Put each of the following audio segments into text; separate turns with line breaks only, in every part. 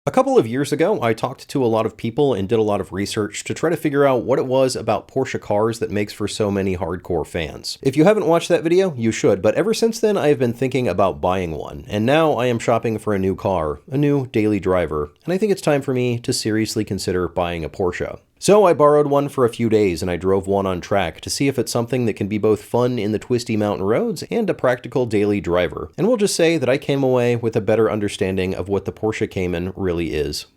A couple of years ago, I talked to a lot of people and did a lot of research to try to figure out what it was about Porsche cars that makes for so many hardcore fans. If you haven't watched that video, you should, but ever since then I have been thinking about buying one, and now I am shopping for a new car, a new daily driver, and I think it's time for me to seriously consider buying a Porsche. So I borrowed one for a few days and I drove one on track to see if it's something that can be both fun in the twisty mountain roads and a practical daily driver. And we'll just say that I came away with a better understanding of what the Porsche Cayman really is.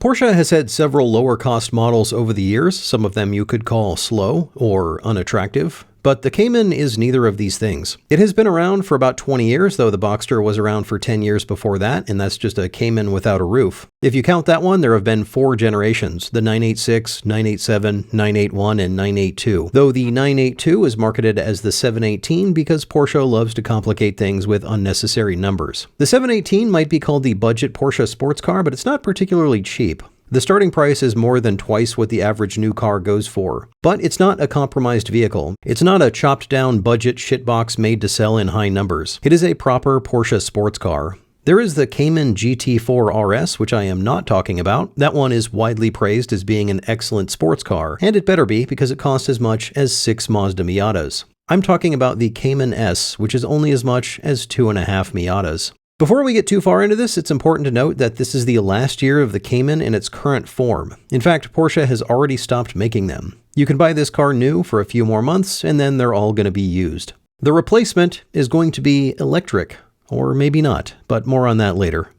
Porsche has had several lower-cost models over the years, some of them you could call slow or unattractive, but the Cayman is neither of these things. It has been around for about 20 years, though the Boxster was around for 10 years before that, and that's just a Cayman without a roof. If you count that one, there have been 4 generations, the 986, 987, 981, and 982, though the 982 is marketed as the 718 because Porsche loves to complicate things with unnecessary numbers. The 718 might be called the budget Porsche sports car, but it's not particularly cheap. The starting price is more than twice what the average new car goes for. But it's not a compromised vehicle. It's not a chopped down budget shitbox made to sell in high numbers. It is a proper Porsche sports car. There is the Cayman GT4 RS, which I am not talking about. That one is widely praised as being an excellent sports car, and it better be because it costs as much as 6 Mazda Miatas. I'm talking about the Cayman S, which is only as much as 2.5 Miatas. Before we get too far into this, it's important to note that this is the last year of the Cayman in its current form. In fact, Porsche has already stopped making them. You can buy this car new for a few more months, and then they're all going to be used. The replacement is going to be electric, or maybe not, but more on that later.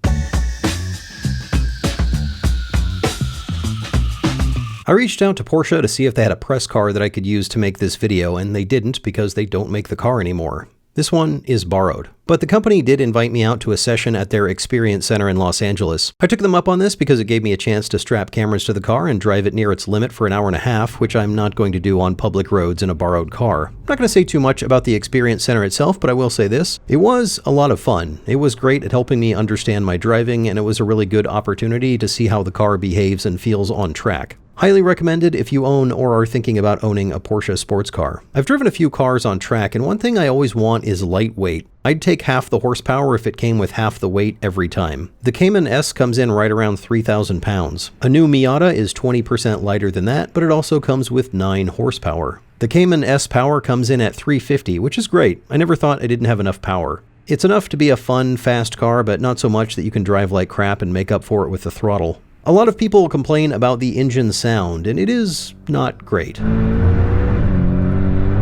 I reached out to Porsche to see if they had a press car that I could use to make this video, and they didn't because they don't make the car anymore. This one is borrowed. But the company did invite me out to a session at their Experience Center in Los Angeles. I took them up on this because it gave me a chance to strap cameras to the car and drive it near its limit for an hour and a half, which I'm not going to do on public roads in a borrowed car. I'm not going to say too much about the Experience Center itself, but I will say this. It was a lot of fun. It was great at helping me understand my driving, and it was a really good opportunity to see how the car behaves and feels on track. Highly recommended if you own or are thinking about owning a Porsche sports car. I've driven a few cars on track, and one thing I always want is lightweight. I'd take half the horsepower if it came with half the weight every time. The Cayman S comes in right around 3,000 pounds. A new Miata is 20% lighter than that, but it also comes with 9 horsepower. The Cayman S power comes in at 350, which is great. I never thought I didn't have enough power. It's enough to be a fun, fast car, but not so much that you can drive like crap and make up for it with the throttle. A lot of people complain about the engine sound, and it is not great.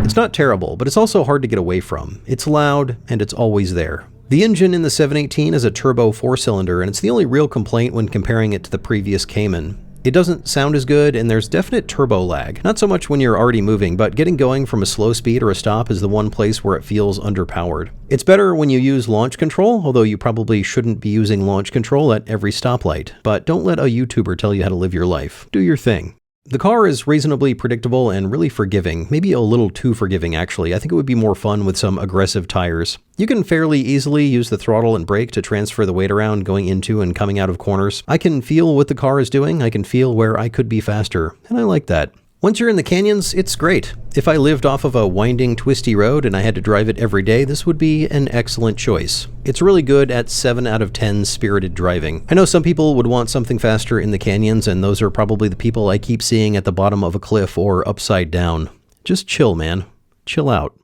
It's not terrible, but it's also hard to get away from. It's loud, and it's always there. The engine in the 718 is a turbo 4-cylinder, and it's the only real complaint when comparing it to the previous Cayman. It doesn't sound as good, and there's definite turbo lag. Not so much when you're already moving, but getting going from a slow speed or a stop is the one place where it feels underpowered. It's better when you use launch control, although you probably shouldn't be using launch control at every stoplight. But don't let a YouTuber tell you how to live your life. Do your thing. The car is reasonably predictable and really forgiving, maybe a little too forgiving actually. I think it would be more fun with some aggressive tires. You can fairly easily use the throttle and brake to transfer the weight around going into and coming out of corners. I can feel what the car is doing, I can feel where I could be faster, and I like that. Once you're in the canyons, it's great. If I lived off of a winding, twisty road and I had to drive it every day, this would be an excellent choice. It's really good at 7 out of 10 spirited driving. I know some people would want something faster in the canyons, and those are probably the people I keep seeing at the bottom of a cliff or upside down. Just chill, man. Chill out.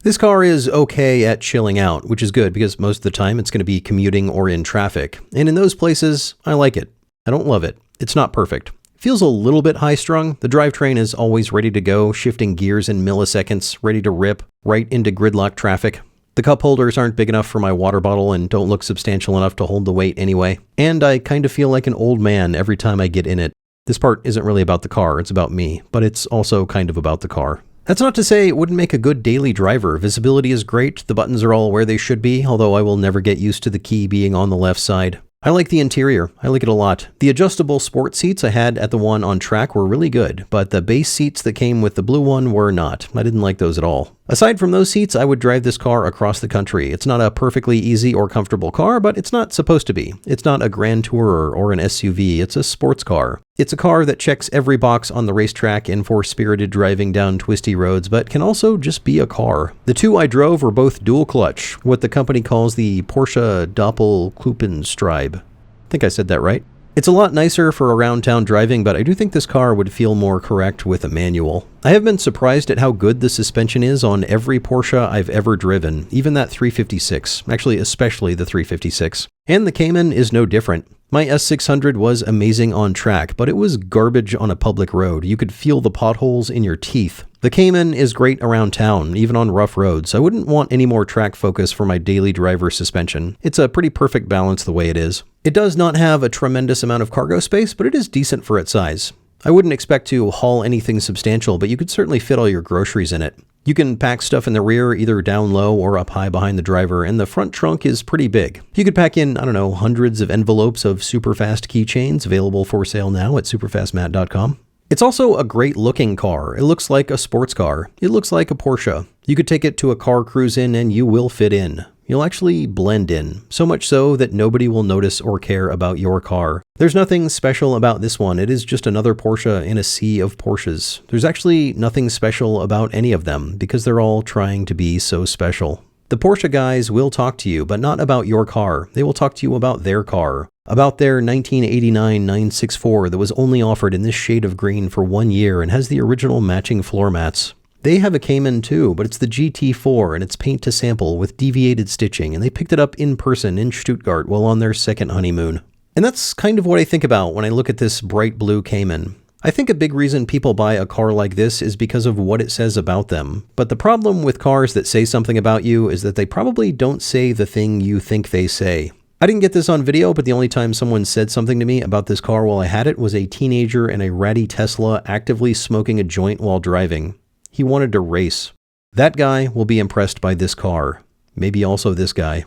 This car is okay at chilling out, which is good because most of the time it's going to be commuting or in traffic. And in those places, I like it. I don't love it. It's not perfect. It feels a little bit high-strung. The drivetrain is always ready to go, shifting gears in milliseconds, ready to rip right into gridlock traffic. The cup holders aren't big enough for my water bottle and don't look substantial enough to hold the weight anyway. And I kind of feel like an old man every time I get in it. This part isn't really about the car, it's about me, but it's also kind of about the car. That's not to say it wouldn't make a good daily driver. Visibility is great, the buttons are all where they should be, although I will never get used to the key being on the left side. I like the interior. I like it a lot. The adjustable sport seats I had at the one on track were really good, but the base seats that came with the blue one were not. I didn't like those at all. Aside from those seats, I would drive this car across the country. It's not a perfectly easy or comfortable car, but it's not supposed to be. It's not a Grand Tourer or an SUV, it's a sports car. It's a car that checks every box on the racetrack and for spirited driving down twisty roads, but can also just be a car. The two I drove were both dual clutch, what the company calls the Porsche Doppelkuppenstreib. I think I said that right. It's a lot nicer for around town driving, but I do think this car would feel more correct with a manual. I have been surprised at how good the suspension is on every Porsche I've ever driven, even that 356, actually especially the 356. And the Cayman is no different. My S600 was amazing on track, but it was garbage on a public road. You could feel the potholes in your teeth. The Cayman is great around town, even on rough roads. I wouldn't want any more track focus for my daily driver suspension. It's a pretty perfect balance the way it is. It does not have a tremendous amount of cargo space, but it is decent for its size. I wouldn't expect to haul anything substantial, but you could certainly fit all your groceries in it. You can pack stuff in the rear, either down low or up high behind the driver, and the front trunk is pretty big. You could pack in, hundreds of envelopes of Superfast keychains, available for sale now at superfastmatt.com. It's also a great looking car. It looks like a sports car. It looks like a Porsche. You could take it to a car cruise in and you will fit in. You'll actually blend in, so much so that nobody will notice or care about your car. There's nothing special about this one. It is just another Porsche in a sea of Porsches. There's actually nothing special about any of them because they're all trying to be so special. The Porsche guys will talk to you, but not about your car. They will talk to you about their car. About their 1989 964 that was only offered in this shade of green for 1 year and has the original matching floor mats. They have a Cayman too, but it's the GT4 and it's paint to sample with deviated stitching, and they picked it up in person in Stuttgart while on their second honeymoon. And that's kind of what I think about when I look at this bright blue Cayman. I think a big reason people buy a car like this is because of what it says about them. But the problem with cars that say something about you is that they probably don't say the thing you think they say. I didn't get this on video, but the only time someone said something to me about this car while I had it was a teenager in a ratty Tesla actively smoking a joint while driving. He wanted to race. That guy will be impressed by this car. Maybe also this guy.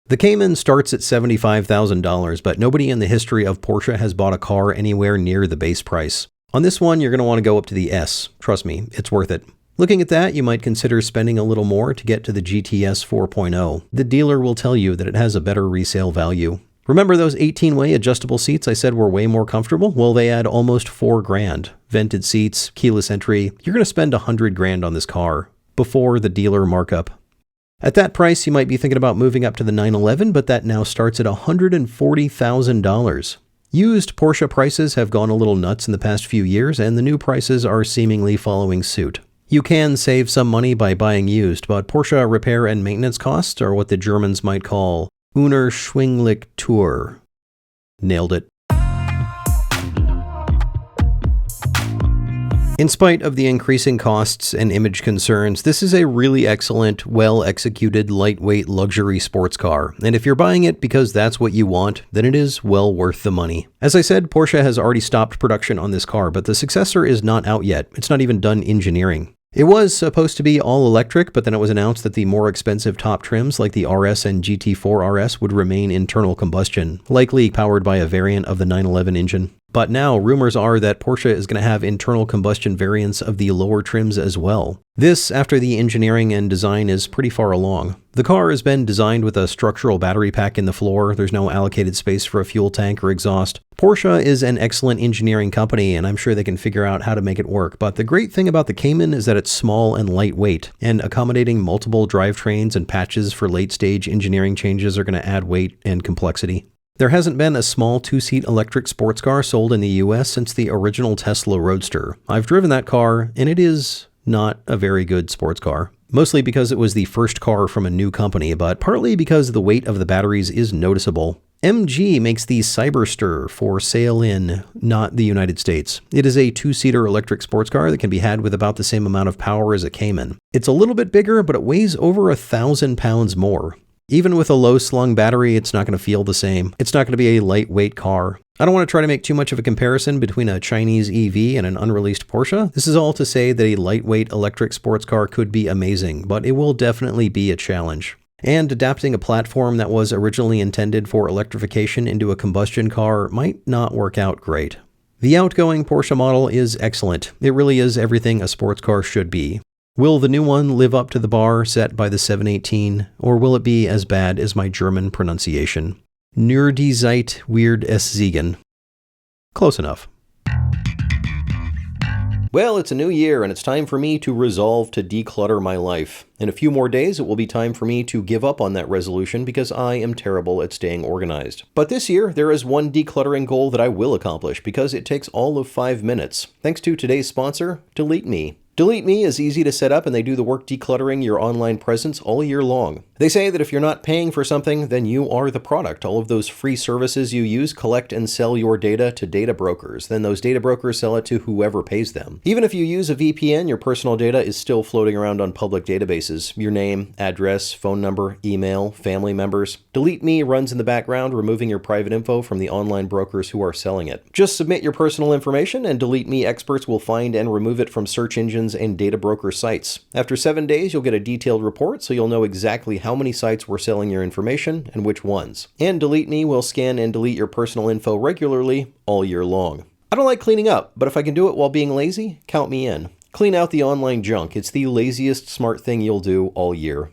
The Cayman starts at $75,000, but nobody in the history of Porsche has bought a car anywhere near the base price. On this one, you're going to want to go up to the S. Trust me, it's worth it. Looking at that, you might consider spending a little more to get to the GTS 4.0. The dealer will tell you that it has a better resale value. Remember those 18-way adjustable seats I said were way more comfortable? Well, they add almost $4,000. Vented seats, keyless entry. You're going to spend $100,000 on this car before the dealer markup. At that price, you might be thinking about moving up to the 911, but that now starts at $140,000. Used Porsche prices have gone a little nuts in the past few years, and the new prices are seemingly following suit. You can save some money by buying used, but Porsche repair and maintenance costs are what the Germans might call Unerschwinglich teuer. Nailed it. In spite of the increasing costs and image concerns, this is a really excellent, well-executed, lightweight luxury sports car. And if you're buying it because that's what you want, then it is well worth the money. As I said, Porsche has already stopped production on this car, but the successor is not out yet. It's not even done engineering. It was supposed to be all electric, but then it was announced that the more expensive top trims like the RS and GT4 RS would remain internal combustion, likely powered by a variant of the 911 engine. But now rumors are that Porsche is going to have internal combustion variants of the lower trims as well. This after the engineering and design is pretty far along. The car has been designed with a structural battery pack in the floor. There's no allocated space for a fuel tank or exhaust. Porsche is an excellent engineering company, and I'm sure they can figure out how to make it work. But the great thing about the Cayman is that it's small and lightweight, and accommodating multiple drivetrains and patches for late-stage engineering changes are going to add weight and complexity. There hasn't been a small two-seat electric sports car sold in the US since the original Tesla Roadster. I've driven that car, and it is not a very good sports car. Mostly because it was the first car from a new company, but partly because the weight of the batteries is noticeable. MG makes the Cyberster for sale in not the United States. It is a two-seater electric sports car that can be had with about the same amount of power as a Cayman. It's a little bit bigger, but it weighs over 1,000 pounds more. Even with a low-slung battery, it's not going to feel the same. It's not going to be a lightweight car. I don't want to try to make too much of a comparison between a Chinese EV and an unreleased Porsche. This is all to say that a lightweight electric sports car could be amazing, but it will definitely be a challenge. And adapting a platform that was originally intended for electrification into a combustion car might not work out great. The outgoing Porsche model is excellent. It really is everything a sports car should be. Will the new one live up to the bar set by the 718, or will it be as bad as my German pronunciation? Nur die Zeit wird es siegen. Close enough. Well, it's a new year, and it's time for me to resolve to declutter my life. In a few more days, it will be time for me to give up on that resolution because I am terrible at staying organized. But this year, there is one decluttering goal that I will accomplish because it takes all of 5 minutes. Thanks to today's sponsor, Delete Me. Delete Me is easy to set up, and they do the work decluttering your online presence all year long. They say that if you're not paying for something, then you are the product. All of those free services you use collect and sell your data to data brokers. Then those data brokers sell it to whoever pays them. Even if you use a VPN, your personal data is still floating around on public databases. Your name, address, phone number, email, family members. Delete Me runs in the background, removing your private info from the online brokers who are selling it. Just submit your personal information, and Delete Me experts will find and remove it from search engines and data broker sites. After 7 days, you'll get a detailed report, so you'll know exactly how many sites were selling your information and which ones. And Delete Me will scan and delete your personal info regularly all year long. I don't like cleaning up, but if I can do it while being lazy, count me in. Clean out the online junk. It's the laziest smart thing you'll do all year.